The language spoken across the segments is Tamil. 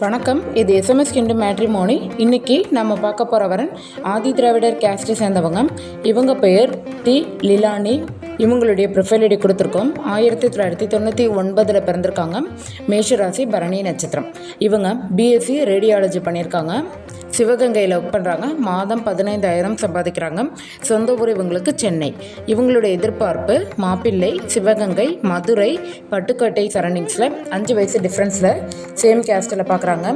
வணக்கம். இது எஸ்எம்எஸ் கிண்டு மேட்ரிமோனி. இன்னைக்கு நம்ம பார்க்க போகிற வரன் ஆதி திராவிடர் கேஸ்ட்டை சேர்ந்தவங்க. இவங்க பெயர் டி லிலானி. இவங்களுடைய ப்ரொஃபைல் ஐடி கொடுத்துருக்கோம். 1999 பிறந்திருக்காங்க. மேஷராசி, பரணி நட்சத்திரம். இவங்க பிஎஸ்சி ரேடியாலஜி பண்ணியிருக்காங்க. சிவகங்கையில் ஒர்க் பண்ணுறாங்க. மாதம் 15,000 சம்பாதிக்கிறாங்க. சொந்த ஊர் இவங்களுக்கு சென்னை. இவங்களுடைய எதிர்பார்ப்பு மாப்பிள்ளை, சிவகங்கை, மதுரை, பட்டுக்கோட்டை சரௌண்டிங்ஸில் 5 வயசு டிஃப்ரென்ஸில் சேம் கேஸ்ட்டில் பார்க்குறாங்க.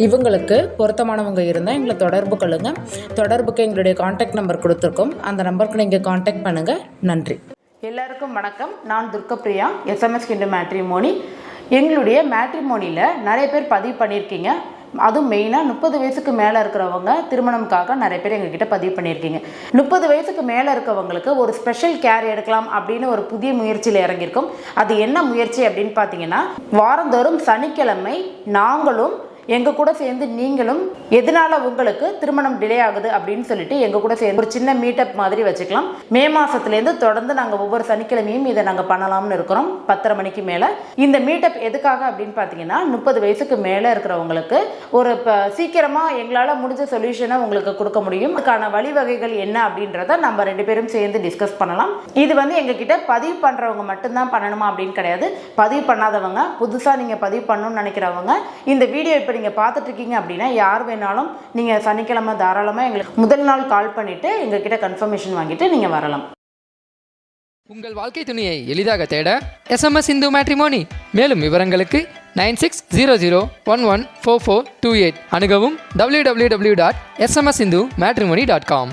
இவங்களுக்கு பொருத்தமானவங்க இருந்தால் எங்களை தொடர்பு கொள்ளுங்கள். தொடர்புக்கு எங்களுடைய காண்டாக்ட் நம்பர் கொடுத்துருக்கோம். அந்த நம்பருக்கு நீங்கள் காண்டாக்ட் பண்ணுங்கள். நன்றி. எல்லாருக்கும் வணக்கம். நான் துர்கப்பிரியா, எஸ்எம்எஸ் கிண்டு மேட்ரிமோனி. எங்களுடைய மேட்ரிமோனியில் நிறைய பேர் பதிவு பண்ணியிருக்கீங்க. அதுவும் மெயினாக 30 வயசுக்கு மேலே இருக்கிறவங்க திருமணம்காக நிறைய பேர் எங்ககிட்ட பதிவு பண்ணியிருக்கீங்க. 30 வயசுக்கு மேலே இருக்கவங்களுக்கு ஒரு ஸ்பெஷல் கேர் எடுக்கலாம் அப்படின்னு ஒரு புதிய முயற்சியில் இறங்கியிருக்கோம். அது என்ன முயற்சி அப்படின்னு பார்த்தீங்கன்னா, வாரந்தோறும் சனிக்கிழமை நாங்களும் எங்கள் கூட சேர்ந்து நீங்களும் எதனால் உங்களுக்கு திருமணம் டிலே ஆகுது அப்படின்னு சொல்லிட்டு எங்கள் கூட சேர்ந்து ஒரு சின்ன மீட்டப் மாதிரி வச்சுக்கலாம். மே மாதத்துலேருந்து தொடர்ந்து நாங்கள் ஒவ்வொரு சனிக்கிழமையும் இதை நாங்கள் பண்ணலாம்னு இருக்கிறோம். 10:30 மணிக்கு மேலே. இந்த மீட்டப் எதுக்காக அப்படின்னு பார்த்தீங்கன்னா, 30 வயசுக்கு மேலே இருக்கிறவங்களுக்கு ஒரு சீக்கிரமாக எங்களால் முடிஞ்ச சொல்யூஷனை உங்களுக்கு கொடுக்க முடியும். அதுக்கான வழிவகைகள் என்ன அப்படின்றத நம்ம 2 பேரும் சேர்ந்து டிஸ்கஸ் பண்ணலாம். இது எங்ககிட்ட பதிவு பண்ணுறவங்க மட்டும்தான் பண்ணணுமா அப்படின்னு கிடையாது. பதிவு பண்ணாதவங்க, புதுசாக நீங்கள் பதிவு பண்ணணும்னு நினைக்கிறவங்க, இந்த வீடியோ இப்போ நீங்கள் பார்த்துட்டு இருக்கீங்க அப்படின்னா யார் வேணாலும் நீங்கள் சனிக்கிழமை தாராளமாக எங்களுக்கு முதல் நாள் கால் பண்ணிவிட்டு எங்ககிட்ட கன்ஃபர்மேஷன் வாங்கிட்டு நீங்கள் வரலாம். உங்கள் வாழ்க்கை துணையை எளிதாக தேட எஸ்எம்எஸ் இந்து மேட்ரிமோனி. மேலும் விவரங்களுக்கு 9600114428 அணுகவும் www.smsindumatrimony.com.